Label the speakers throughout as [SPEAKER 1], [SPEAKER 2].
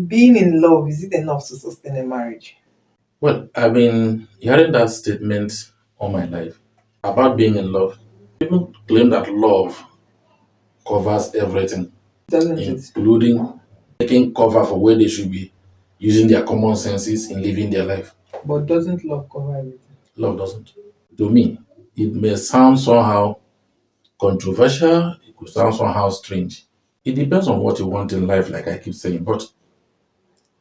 [SPEAKER 1] Being in love, is it enough to sustain a marriage?
[SPEAKER 2] Well, I've been hearing that statement all my life about being in love. People claim that love covers everything,
[SPEAKER 1] Doesn't it?
[SPEAKER 2] including taking cover for where they should be using their common senses in living their life.
[SPEAKER 1] But doesn't love cover everything?
[SPEAKER 2] Love doesn't. To me, it may sound somehow controversial, it could sound somehow strange. It depends on what you want in life, like I keep saying. But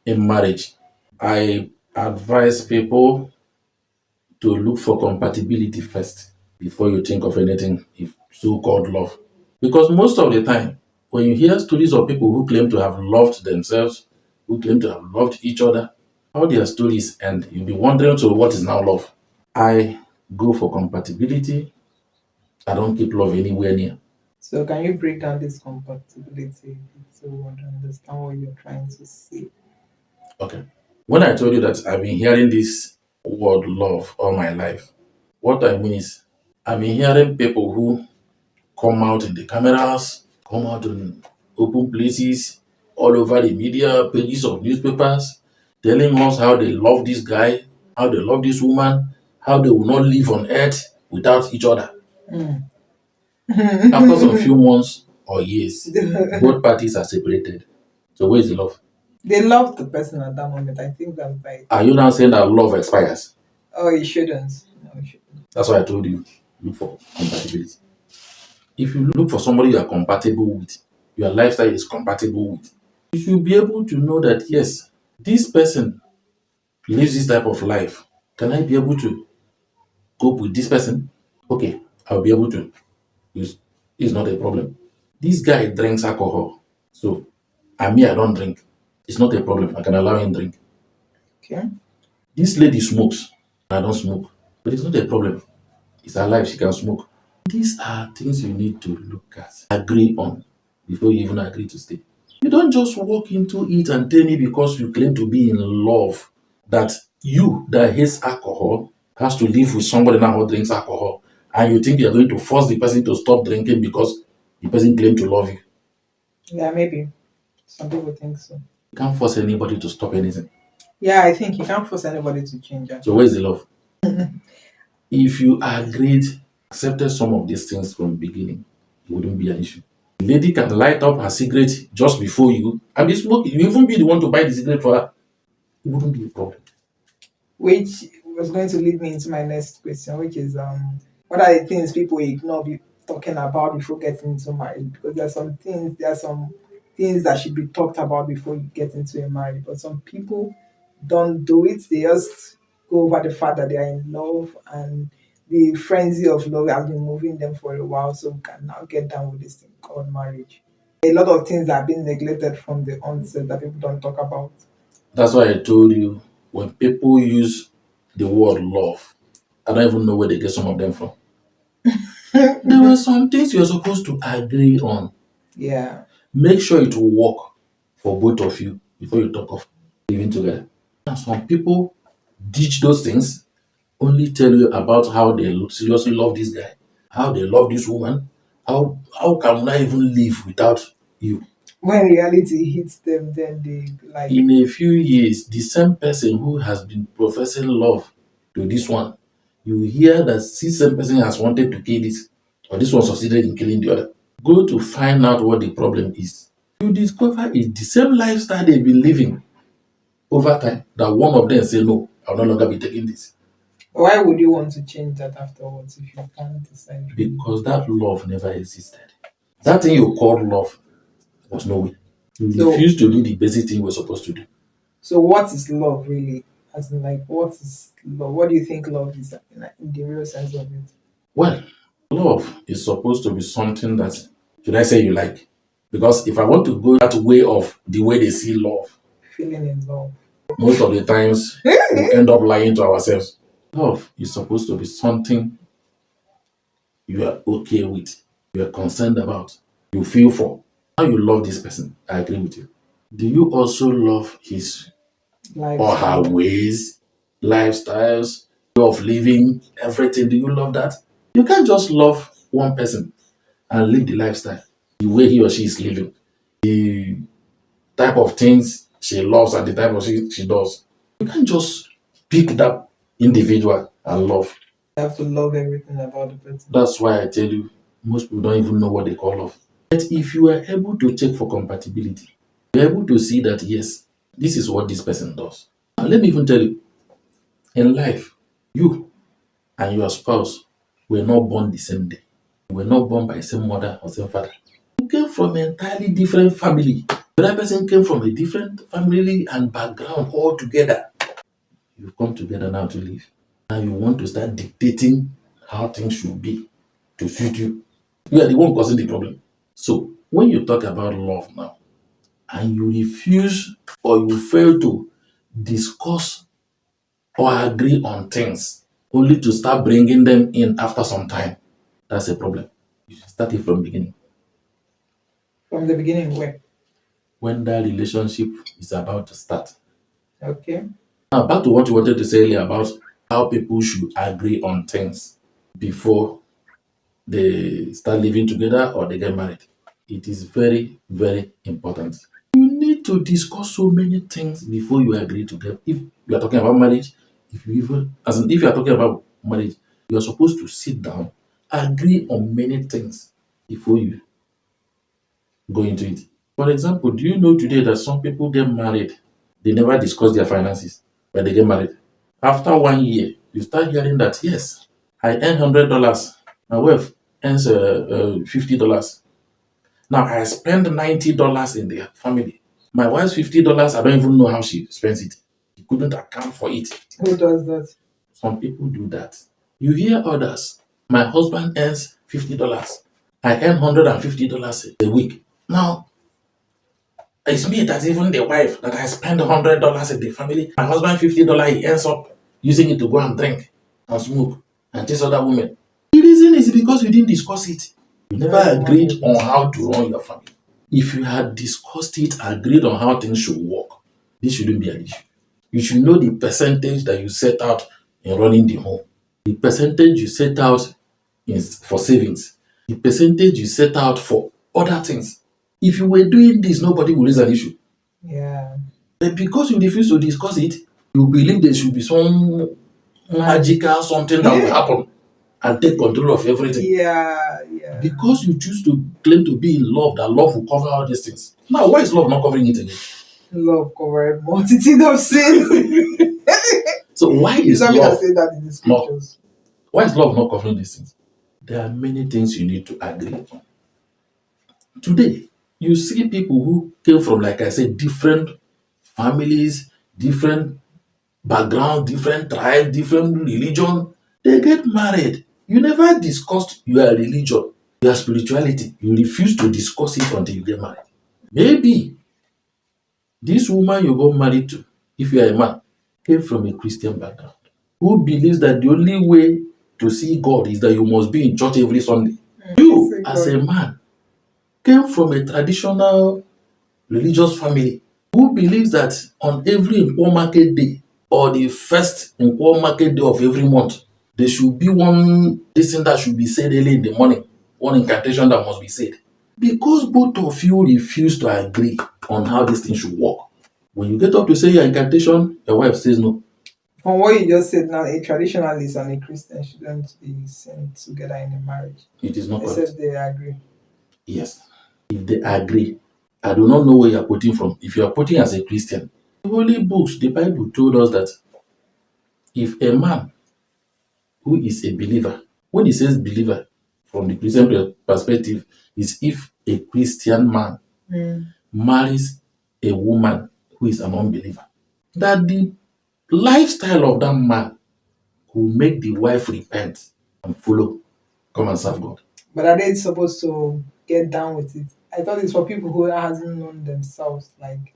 [SPEAKER 2] in marriage, I advise people to look for compatibility first before you think of anything if so-called love. Because most of the time, when you hear stories of people who claim to have loved themselves, who claim to have loved each other, how their stories end, you'll be wondering, so what is now love? I go for compatibility. I don't keep love anywhere near.
[SPEAKER 1] So can you break down this compatibility so we want to understand what you're trying to say?
[SPEAKER 2] Okay. When I told you that I've been hearing this word love all my life, what I mean is I've been hearing people who come out in the cameras, come out in open places, all over the media, pages of newspapers, telling us how they love this guy, how they love this woman, how they will not live on earth without each other.
[SPEAKER 1] Mm.
[SPEAKER 2] After some few months or years, both parties are separated. So where is the love?
[SPEAKER 1] They love the person at that moment. I think that's right.
[SPEAKER 2] Are you now saying that love expires?
[SPEAKER 1] Oh, you shouldn't. No, you shouldn't.
[SPEAKER 2] That's why I told you, look for compatibility. If you look for somebody you are compatible with, your lifestyle is compatible with, you should be able to know that yes, this person lives this type of life. Can I be able to cope with this person? Okay, I'll be able to. It's not a problem. This guy drinks alcohol. So, I don't drink. It's not a problem. I can allow him drink.
[SPEAKER 1] Okay.
[SPEAKER 2] This lady smokes. I don't smoke. But it's not a problem. It's her life. She can smoke. These are things you need to look at, agree on before you even agree to stay. You don't just walk into it and tell me because you claim to be in love that you that hates alcohol has to live with somebody now who drinks alcohol and you think you're going to force the person to stop drinking because the person claimed to love you.
[SPEAKER 1] Yeah, maybe. Some people think so.
[SPEAKER 2] You can't force anybody to stop anything.
[SPEAKER 1] Yeah, I think you can't force anybody to change.
[SPEAKER 2] So where's the love? If you agreed, accepted some of these things from the beginning, it wouldn't be an issue. The lady can light up her cigarette just before you and be smoking. You even be the one to buy the cigarette for her. It wouldn't be a problem.
[SPEAKER 1] Which was going to lead me into my next question, which is what are the things people ignore talking about before getting into marriage? Because there are some things that should be talked about before you get into a marriage, but some people don't do it. They just go over the fact that they are in love, and the frenzy of love has been moving them for a while, so we can now get down with this thing called marriage. A lot of things that have been neglected from the onset that people don't talk about.
[SPEAKER 2] That's why I told you when people use the word love, I don't even know where they get some of them from. There were some things you're supposed to agree on.
[SPEAKER 1] Yeah.
[SPEAKER 2] Make sure it will work for both of you before you talk of living together. And some people ditch those things, only tell you about how they seriously love this guy, how they love this woman, how can I even live without you?
[SPEAKER 1] When reality hits them, then they like,
[SPEAKER 2] In a few years, the same person who has been professing love to this one, you hear that this same person has wanted to kill this, or this one succeeded in killing the other. Go to find out what the problem is. You discover it's the same lifestyle they've been living over time that one of them say, no, I'll no longer be taking this.
[SPEAKER 1] why would you want to change that afterwards if you can't decide?
[SPEAKER 2] Because that love never existed. That thing you called love was nowhere. You
[SPEAKER 1] So,
[SPEAKER 2] refused to do the basic thing we're supposed to do.
[SPEAKER 1] so what is love really? As in, like, what is love? What do you think love is in the real sense of it?
[SPEAKER 2] Well, love is supposed to be something that, should I say, you like? Because if I want to go that way of the way they see love,
[SPEAKER 1] Feeling in love.
[SPEAKER 2] most of the times we end up lying to ourselves. Love is supposed to be something you are okay with, you are concerned about, you feel for. How you love this person, I agree with you. Do you also love his or her
[SPEAKER 1] Lifestyle.
[SPEAKER 2] ways, lifestyles, way of living, everything? Do you love that? You can't just love one person and live the lifestyle, the way he or she is living, the type of things she loves and the type of she does. You can't just pick that individual and love.
[SPEAKER 1] You have to love everything about the person.
[SPEAKER 2] That's why I tell you, most people don't even know what they call love. But if you are able to check for compatibility, you're able to see that yes, this is what this person does. And let me even tell you, in life, you and your spouse were not born the same day. You were not born by the same mother or same father. You came from an entirely different family. The other person came from a different family and background altogether. You've come together now to live. Now you want to start dictating how things should be to suit you. You are the one causing the problem. So when you talk about love now, and you refuse or you fail to discuss or agree on things only to start bringing them in after some time, that's a problem. You should start it from the beginning.
[SPEAKER 1] From the beginning, where?
[SPEAKER 2] When that relationship is about to start.
[SPEAKER 1] Okay.
[SPEAKER 2] Now, back to what you wanted to say earlier about how people should agree on things before they start living together or they get married. It is very, very important. You need to discuss so many things before you agree to them. If you are talking about marriage, if you even as in if you are talking about marriage, you are supposed to sit down, agree on many things before you go into it. For example, do you know today that some people get married, they never discuss their finances when they get married? After 1 year, you start hearing that yes, I earn $100, my wife earns $50. Now I spend $90 in the family. My wife's $50, I don't even know how she spends it. She couldn't account for it.
[SPEAKER 1] Who does that?
[SPEAKER 2] Some people do that. You hear others. My husband earns $50. I earn $150 a week. Now it's me that's even the wife that I spend $100 in the family. My husband $50, he ends up using it to go and drink and smoke and chase other women. The reason is because we didn't discuss it. You never agreed on how to run your family. If you had discussed it, agreed on how things should work, this shouldn't be an issue. You should know the percentage that you set out in running the home, the percentage you set out for savings, the percentage you set out for other things. If you were doing this, nobody would raise an issue.
[SPEAKER 1] Yeah.
[SPEAKER 2] But because you refuse to discuss it, you believe there should be some magical something that will happen and take control of everything.
[SPEAKER 1] Yeah, yeah.
[SPEAKER 2] Because you choose to claim to be in love, that love will cover all these things. Now, why is love not covering it again?
[SPEAKER 1] Love covered multitude of sins.
[SPEAKER 2] So why is
[SPEAKER 1] Somebody
[SPEAKER 2] love
[SPEAKER 1] that say that in the
[SPEAKER 2] not?
[SPEAKER 1] scriptures.
[SPEAKER 2] Why is love not covering these things? There are many things you need to agree on. Today, you see people who came from, like I said, different families, different background, different tribe, different religion. They get married. You never discussed your religion, your spirituality. You refuse to discuss it until you get married. Maybe this woman you got married to, if you are a man, came from a Christian background, who believes that the only way to see God is that you must be in church every Sunday. You, as a man, came from a traditional religious family who believes that on every Nkwo market day or the first Nkwo market day of every month, there should be one thing that should be said early in the morning, one incantation that must be said. Because both of you refuse to agree on how this thing should work. When you get up to say your incantation, your wife says no.
[SPEAKER 1] From what you just said now, a traditionalist and a Christian shouldn't be sent together in a marriage.
[SPEAKER 2] It is not correct.
[SPEAKER 1] Except they agree.
[SPEAKER 2] Yes. If they agree, I do not know where you are quoting from. If you are quoting as a Christian, the Holy Books, the Bible told us that if a man who is a believer, when he says believer, from the Christian perspective, is if a Christian man marries a woman who is an unbeliever, that the lifestyle of that man will make the wife repent and follow, come and serve God.
[SPEAKER 1] But are they supposed to get down with it? I thought it's for people who hasn't known themselves. Like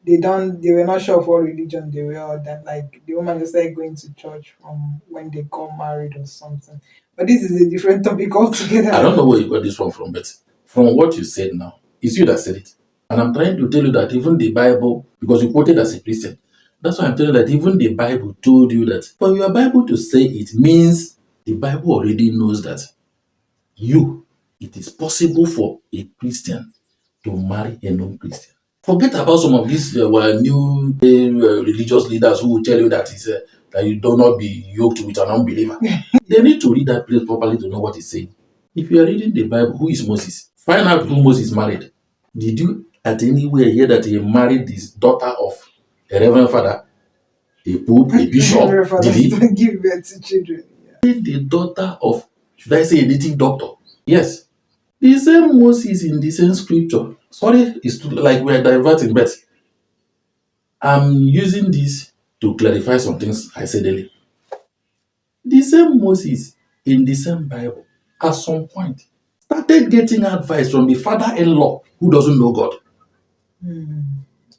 [SPEAKER 1] they were not sure of what religion they were, or that like the woman just started going to church from when they got married or something. But this is a different topic altogether.
[SPEAKER 2] I don't know where you got this one from, but from what you said now, it's you that said it. And I'm trying to tell you that even the Bible, because you quoted as a Christian, that's why I'm telling you that even the Bible told you that for your Bible to say it means the Bible already knows that it is possible for a Christian to marry a non-Christian. Forget about some of these new religious leaders who will tell you that that you do not be yoked with an unbeliever. They need to read that place properly to know what it's saying. If you are reading the Bible, who is Moses? Find out who Moses married. Did you at anywhere hear that he married his daughter of a reverend father, a pope, a bishop? Did he?
[SPEAKER 1] Don't give birth to children.
[SPEAKER 2] The daughter of, should I say, a native doctor? Yes. The same Moses in the same scripture. Sorry, it's like we are diverting, but I'm using this to clarify some things I said earlier. The same Moses in the same Bible at some point started getting advice from the father-in-law who doesn't know God.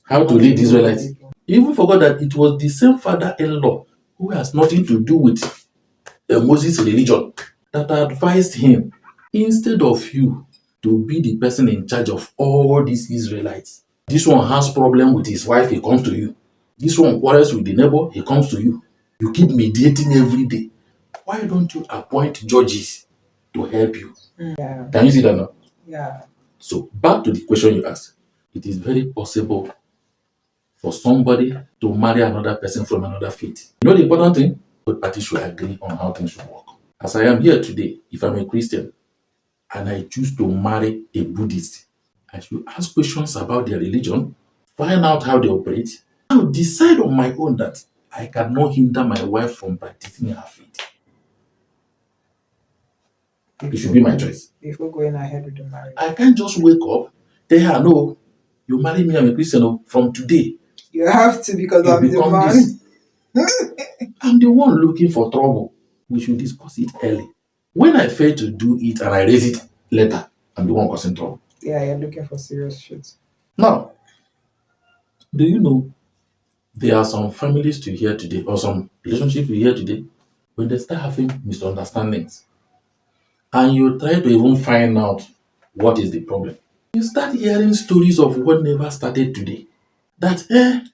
[SPEAKER 2] How to lead the Israelites. He even forgot that it was the same father-in-law who has nothing to do with Moses' religion that advised him, instead of you to be the person in charge of all these Israelites. This one has problem with his wife, he comes to you. This one quarrels with the neighbor, he comes to you. You keep mediating every day. Why don't you appoint judges to help you?
[SPEAKER 1] Yeah.
[SPEAKER 2] Can you see that now?
[SPEAKER 1] Yeah.
[SPEAKER 2] So back to the question you asked. It is very possible for somebody to marry another person from another faith. You know the important thing? Both parties should agree on how things should work. As I am here today, if I'm a Christian and I choose to marry a Buddhist, I should ask questions about their religion, find out how they operate, and decide on my own that I cannot hinder my wife from practicing her faith. It should be my choice.
[SPEAKER 1] Before going ahead with the marriage.
[SPEAKER 2] I can't just wake up, tell her, no, you marry me, I'm a Christian, from today.
[SPEAKER 1] You have to, because I'm the man.
[SPEAKER 2] This. I'm the one looking for trouble. We should discuss it early. When I fail to do it and I raise it later, I'm the one causing trouble.
[SPEAKER 1] Yeah, you're looking for serious shit.
[SPEAKER 2] Now, do you know there are some families to hear today, or some relationships we hear today, when they start having misunderstandings, and you try to even find out what is the problem, you start hearing stories of what never started today. That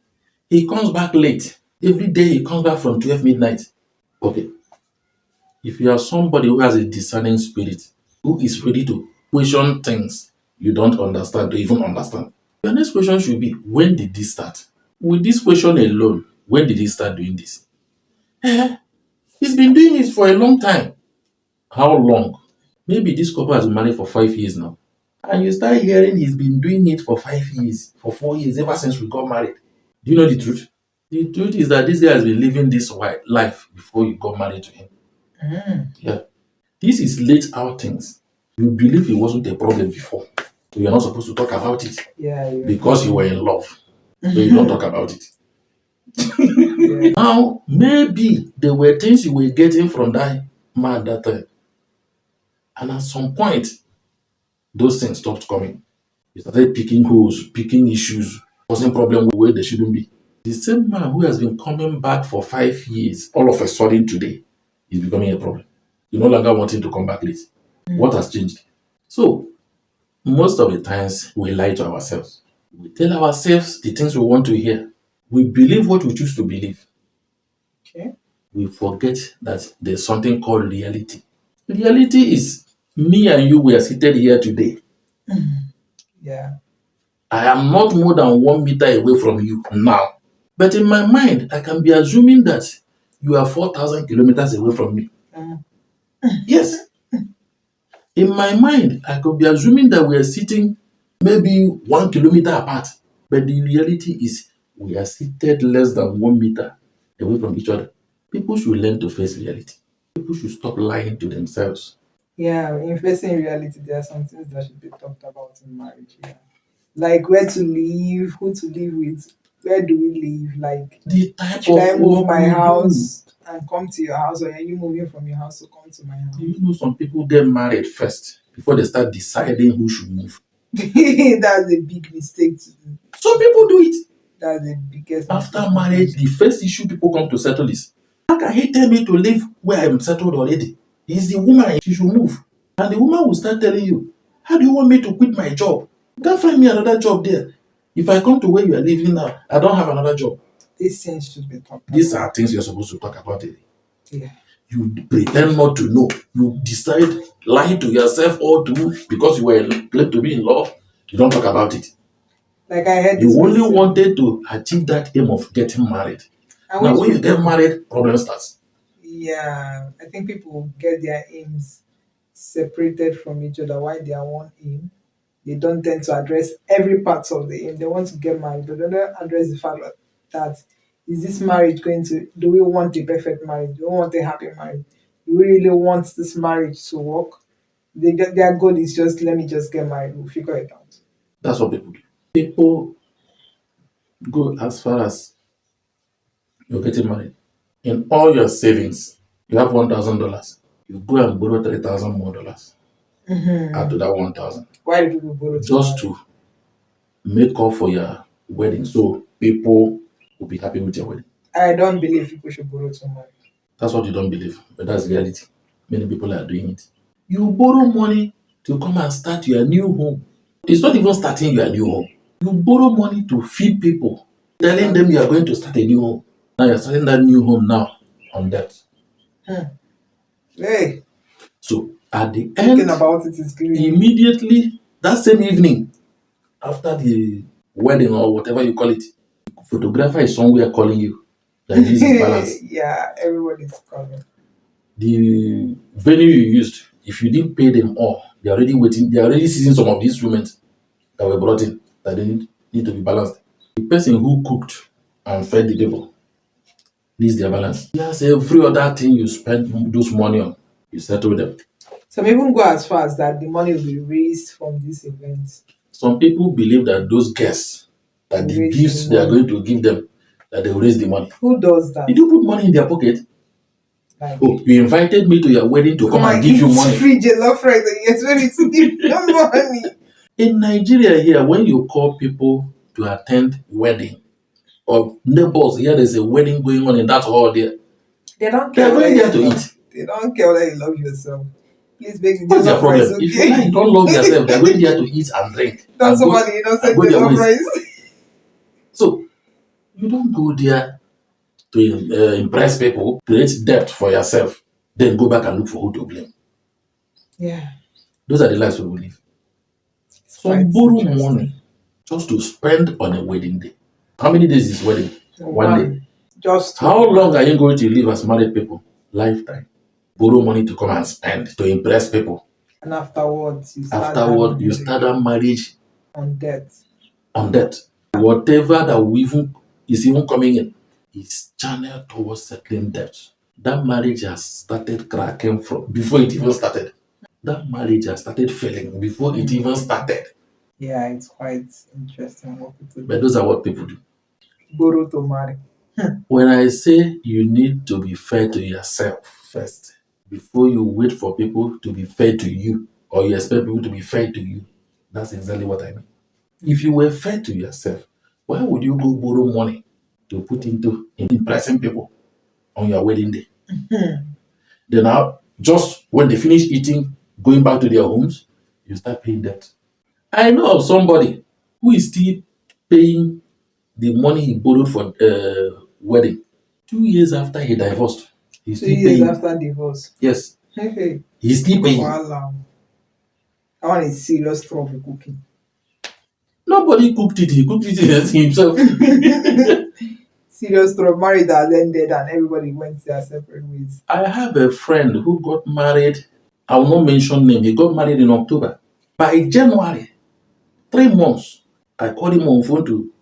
[SPEAKER 2] he comes back late. Every day he comes back from 12 midnight. Okay. If you are somebody who has a discerning spirit, who is ready to question things you don't understand to even understand, your next question should be, when did this start? With this question alone, when did he start doing this? He's been doing it for a long time. How long? Maybe this couple has been married for 5 years now. And you start hearing he's been doing it for 5 years, for 4 years, ever since we got married. Do you know the truth? The truth is that this guy has been living this life before you got married to him. Yeah. This is late outings. You believe it wasn't a problem before. So you're not supposed to talk about it.
[SPEAKER 1] Yeah.
[SPEAKER 2] Because you were in love. So you don't talk about it. Yeah. Now, maybe there were things you were getting from that man that time. And at some point, those things stopped coming. You started picking holes, picking issues, causing problems where they shouldn't be. The same man who has been coming back for 5 years, all of a sudden today, is becoming a problem. You no longer want him to come back late. What has changed? So, most of the times, we lie to ourselves. We tell ourselves the things we want to hear. We believe what we choose to believe.
[SPEAKER 1] Okay.
[SPEAKER 2] We forget that there's something called reality. Reality is me and you, we are seated here today.
[SPEAKER 1] Yeah.
[SPEAKER 2] I am not more than 1 meter away from you now. But in my mind, I can be assuming that you are 4,000 kilometers away from me. Yes. In my mind, I could be assuming that we are sitting maybe 1 kilometer apart. But the reality is we are seated less than 1 meter away from each other. People should learn to face reality. People should stop lying to themselves.
[SPEAKER 1] Yeah, in facing reality, there are some things that should be talked about in marriage. Yeah. Like where to live, who to live with, where do we live? Like,
[SPEAKER 2] the type
[SPEAKER 1] should I
[SPEAKER 2] of
[SPEAKER 1] move
[SPEAKER 2] work
[SPEAKER 1] my
[SPEAKER 2] we
[SPEAKER 1] house and come to your house, or are you moving from your house to come to my house?
[SPEAKER 2] Do you know some people get married first before they start deciding who should move?
[SPEAKER 1] That's a big mistake to do.
[SPEAKER 2] Some people do it.
[SPEAKER 1] That's the biggest
[SPEAKER 2] After
[SPEAKER 1] mistake.
[SPEAKER 2] marriage, the first issue people come to settle is, how can he tell me to live where I'm settled already? He's the woman, she should move. And the woman will start telling you, how do you want me to quit my job? You can't find me another job there. If I come to where you are living now, I don't have another job.
[SPEAKER 1] These things should be talked about.
[SPEAKER 2] These are things you're supposed to talk about.
[SPEAKER 1] Yeah.
[SPEAKER 2] You pretend not to know. You decide, lie to yourself or to, because you were claimed to be in love, you don't talk about it.
[SPEAKER 1] Like I heard
[SPEAKER 2] You
[SPEAKER 1] this
[SPEAKER 2] only
[SPEAKER 1] question.
[SPEAKER 2] wanted to achieve that aim of getting married.
[SPEAKER 1] And
[SPEAKER 2] Now,
[SPEAKER 1] which
[SPEAKER 2] when you get
[SPEAKER 1] people,
[SPEAKER 2] married, problem starts.
[SPEAKER 1] yeah, I think people get their aims separated from each other. Why they are one aim, they don't tend to address every part of the aim. They want to get married, but they don't address the fact that is this marriage going to, do we want a perfect marriage? Do we want a happy marriage? Do we really want this marriage to work? They get, their goal is just, let me just get married, we'll figure it out.
[SPEAKER 2] That's what people do. People go as far as you're getting married. In all your savings, you have $1,000. You go and borrow $3,000 more add to that 1,000
[SPEAKER 1] Why do people borrow to
[SPEAKER 2] just
[SPEAKER 1] marry?
[SPEAKER 2] to make up for your wedding, so people will be happy with your wedding.
[SPEAKER 1] I don't believe people should borrow to marry.
[SPEAKER 2] That's what you don't believe, but that's reality. Many people are doing it. You borrow money to come and start your new home. It's not even starting your new home. You borrow money to feed people, telling them you are going to start a new home. Now you're starting that new home now on debt.
[SPEAKER 1] Hey,
[SPEAKER 2] So at the
[SPEAKER 1] thinking
[SPEAKER 2] end,
[SPEAKER 1] about it is giving me.
[SPEAKER 2] immediately that same evening, after the wedding or whatever you call it, photographer is somewhere calling you that this is balance.
[SPEAKER 1] Yeah, everybody's coming.
[SPEAKER 2] The venue you used, if you didn't pay them all, they're already waiting, they're already seeing some of the instruments that were brought in that they need to be balanced. The person who cooked and fed the people needs their balance. Yes, every other thing you spend those money on, you settle them.
[SPEAKER 1] Some even go as far as that the money will be raised from these events.
[SPEAKER 2] Some people believe that those guests, that
[SPEAKER 1] To
[SPEAKER 2] the
[SPEAKER 1] raise the
[SPEAKER 2] gifts they are
[SPEAKER 1] money.
[SPEAKER 2] going to give them, that they will raise the money.
[SPEAKER 1] Who does that?
[SPEAKER 2] Did you put money in their pocket?
[SPEAKER 1] Like,
[SPEAKER 2] Oh, you invited me to your wedding to come and give you money.
[SPEAKER 1] free jollof rice and you expect me to give you money.
[SPEAKER 2] In Nigeria here, when you call people to attend wedding, or neighbors here, there's a wedding going on in that hall there,
[SPEAKER 1] They don't
[SPEAKER 2] they
[SPEAKER 1] care
[SPEAKER 2] are
[SPEAKER 1] whether
[SPEAKER 2] going there to
[SPEAKER 1] you love.
[SPEAKER 2] eat.
[SPEAKER 1] They don't care whether you love yourself. Please make the
[SPEAKER 2] What's their
[SPEAKER 1] jollof rice,
[SPEAKER 2] problem? If you
[SPEAKER 1] okay?
[SPEAKER 2] like, don't love yourself, they're going there to eat and drink
[SPEAKER 1] Don't somebody
[SPEAKER 2] and
[SPEAKER 1] innocent
[SPEAKER 2] go their
[SPEAKER 1] jollof
[SPEAKER 2] ways.
[SPEAKER 1] rice.
[SPEAKER 2] So you don't go there to impress people, create debt for yourself, then go back and look for who to blame.
[SPEAKER 1] Yeah,
[SPEAKER 2] Those are the lives we will live.
[SPEAKER 1] it's quite
[SPEAKER 2] Some borrow
[SPEAKER 1] interesting.
[SPEAKER 2] money just to spend on a wedding day. How many days is wedding? One day.
[SPEAKER 1] Just
[SPEAKER 2] How long are you going to live as married people? Lifetime. Borrow money to come and spend to impress people.
[SPEAKER 1] and afterwards you start that
[SPEAKER 2] Afterward, you
[SPEAKER 1] marriage
[SPEAKER 2] start that marriage
[SPEAKER 1] on debt.
[SPEAKER 2] on debt. Whatever that is even coming in is channeled towards settling debt. That marriage has started cracking from before it even started. That marriage has started failing before it even started.
[SPEAKER 1] Yeah, it's quite interesting what people
[SPEAKER 2] But
[SPEAKER 1] do.
[SPEAKER 2] those are what people do.
[SPEAKER 1] Borrow to marry.
[SPEAKER 2] When I say you need to be fair to yourself first, before you wait for people to be fair to you, or you expect people to be fair to you, that's exactly what I mean. If you were fair to yourself, why would you go borrow money to put into impressing people on your wedding day? Then now, just when they finish eating, going back to their homes, you start paying debt. I know of somebody who is still paying the money he borrowed for wedding 2 years after he divorced. He's
[SPEAKER 1] 2 years
[SPEAKER 2] still paying.
[SPEAKER 1] after divorce.
[SPEAKER 2] Yes,
[SPEAKER 1] Hey,
[SPEAKER 2] he's still paying.
[SPEAKER 1] wow. That one is serious trouble cooking.
[SPEAKER 2] Nobody cooked it. He cooked it himself.
[SPEAKER 1] Serious trouble. Marriage has ended and everybody went their separate ways.
[SPEAKER 2] I have a friend who got married. I will not mention name. He got married in October. By January, 3 months, I called him on phone to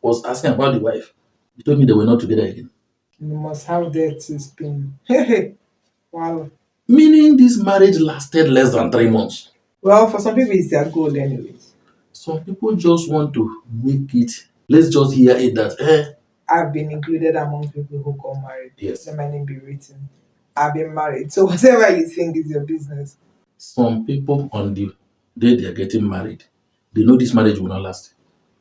[SPEAKER 2] was asking about the wife. He told me they were not together again.
[SPEAKER 1] You must have that to spin. Hey, wow.
[SPEAKER 2] Meaning this marriage lasted less than 3 months.
[SPEAKER 1] Well, for some people, it's their goal, anyways.
[SPEAKER 2] Some people just want to make it. Let's just hear it that
[SPEAKER 1] I've been included among people who got married.
[SPEAKER 2] yes.
[SPEAKER 1] Let my name be written. I've been married. So whatever you think is your business.
[SPEAKER 2] Some people on the day they are getting married, they know this marriage will not last.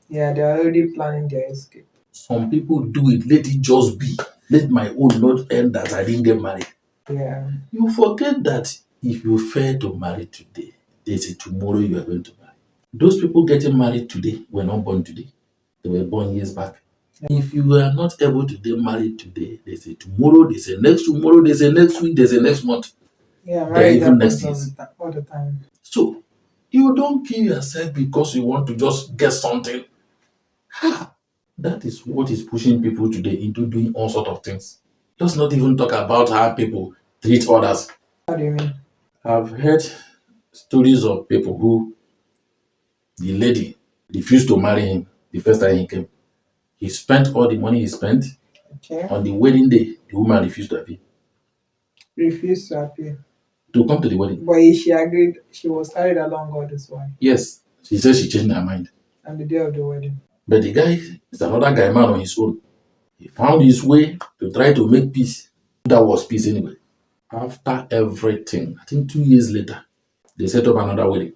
[SPEAKER 1] Yeah, they're already planning their escape.
[SPEAKER 2] Some people do it, let it just be. Let my own not end that I didn't get married.
[SPEAKER 1] Yeah.
[SPEAKER 2] You forget that if you fail to marry today, there's a tomorrow you are going to marry. Those people getting married today were not born today. They were born years back. If you are not able to get married today, there's a tomorrow, there's a next tomorrow, there's a next week, there's a next month.
[SPEAKER 1] Yeah,
[SPEAKER 2] There are
[SPEAKER 1] marriage
[SPEAKER 2] even next
[SPEAKER 1] happens
[SPEAKER 2] years.
[SPEAKER 1] all the time.
[SPEAKER 2] So you don't kill yourself because you want to just get something That is what is pushing people today into doing all sorts of things. Let's not even talk about how people treat others.
[SPEAKER 1] How do you mean?
[SPEAKER 2] I've heard stories of people who the lady refused to marry him the first time he came. He spent all the money he spent.
[SPEAKER 1] Okay.
[SPEAKER 2] On the wedding day, the woman refused to appear
[SPEAKER 1] Refused to appear.
[SPEAKER 2] to come to the wedding.
[SPEAKER 1] But she agreed. She was carried along all this while.
[SPEAKER 2] Yes, she said she changed her mind.
[SPEAKER 1] And the day of the wedding.
[SPEAKER 2] But the guy is another guy man on his own. He found his way to try to make peace. That was peace anyway. After everything, I think 2 years later, they set up another wedding.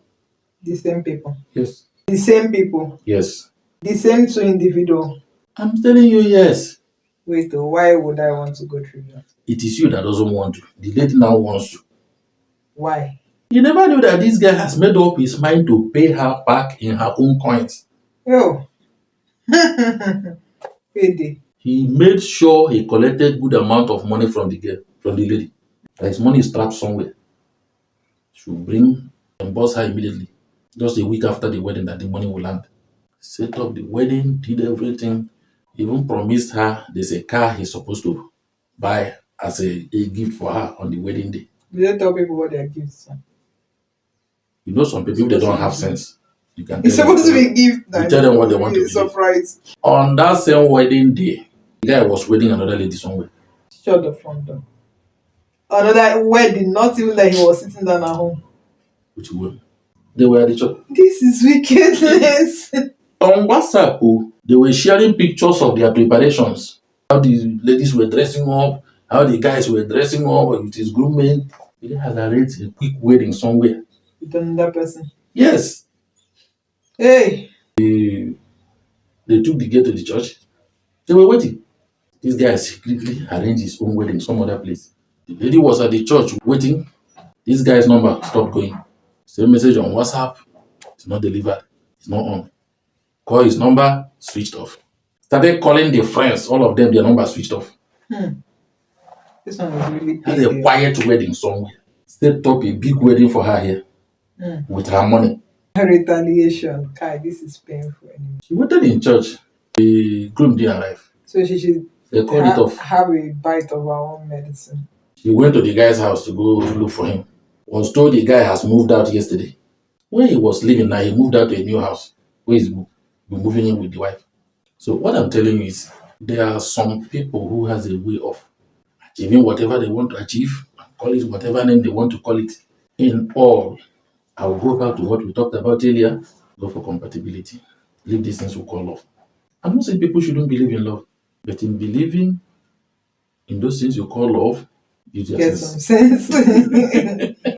[SPEAKER 1] The same people.
[SPEAKER 2] Yes.
[SPEAKER 1] The same people.
[SPEAKER 2] Yes.
[SPEAKER 1] The same two individuals.
[SPEAKER 2] I'm telling you, yes.
[SPEAKER 1] Wait, though, why would I want to go through that?
[SPEAKER 2] It is you that doesn't want to. The lady now wants to.
[SPEAKER 1] Why?
[SPEAKER 2] You never knew that this guy has made up his mind to pay her back in her own coins.
[SPEAKER 1] Yo. Payday.
[SPEAKER 2] He made sure he collected good amount of money from the girl, from the lady. That his money is trapped somewhere. Should bring and boss her immediately. Just a week after the wedding that the money will land. Set up the wedding, did everything. Even promised her there's a car he's supposed to buy as a gift for her on the wedding day.
[SPEAKER 1] Did they tell people what their gifts are?
[SPEAKER 2] You know some people, if they don't have sense, you can
[SPEAKER 1] It's
[SPEAKER 2] tell them.
[SPEAKER 1] supposed to be a gift.
[SPEAKER 2] You tell them what they want to
[SPEAKER 1] be.
[SPEAKER 2] believe.
[SPEAKER 1] Surprise.
[SPEAKER 2] On that same wedding day, the guy was wedding another lady somewhere.
[SPEAKER 1] Shut the front door. Another wedding, not even that he was sitting down at home.
[SPEAKER 2] Which woman? They were at the church.
[SPEAKER 1] This is wickedness.
[SPEAKER 2] On WhatsApp, they were sharing pictures of their preparations. How the ladies were dressing up, how the guys were dressing up with his grooming. He has arranged a quick wedding somewhere.
[SPEAKER 1] With another person.
[SPEAKER 2] Yes.
[SPEAKER 1] Hey.
[SPEAKER 2] They took the girl to the church. They were waiting. This guy secretly arranged his own wedding some other place. The lady was at the church waiting. This guy's number stopped going. Same message on WhatsApp. It's not delivered. It's not on. Call his number, switched off. Started calling the friends, all of them, their number switched off.
[SPEAKER 1] This one is really
[SPEAKER 2] Had a quiet wedding somewhere. Set up a big wedding for her here with her money.
[SPEAKER 1] Retaliation. Kai, this is painful anyway.
[SPEAKER 2] She waited in church. The groom didn't arrive.
[SPEAKER 1] So she should
[SPEAKER 2] They called it off.
[SPEAKER 1] have a bite of her own medicine.
[SPEAKER 2] She went to the guy's house to go look for him. Was told the guy has moved out yesterday. When he was living now, he moved out to a new house where he's been moving in with the wife. So what I'm telling you is there are some people who has a way of achieving whatever they want to achieve, call it whatever name they want to call it. In all, I'll go back to what we talked about earlier. Go for compatibility. Leave these things we call love. I'm not saying people shouldn't believe in love, but in believing in those things you call love, you just
[SPEAKER 1] Get some sense.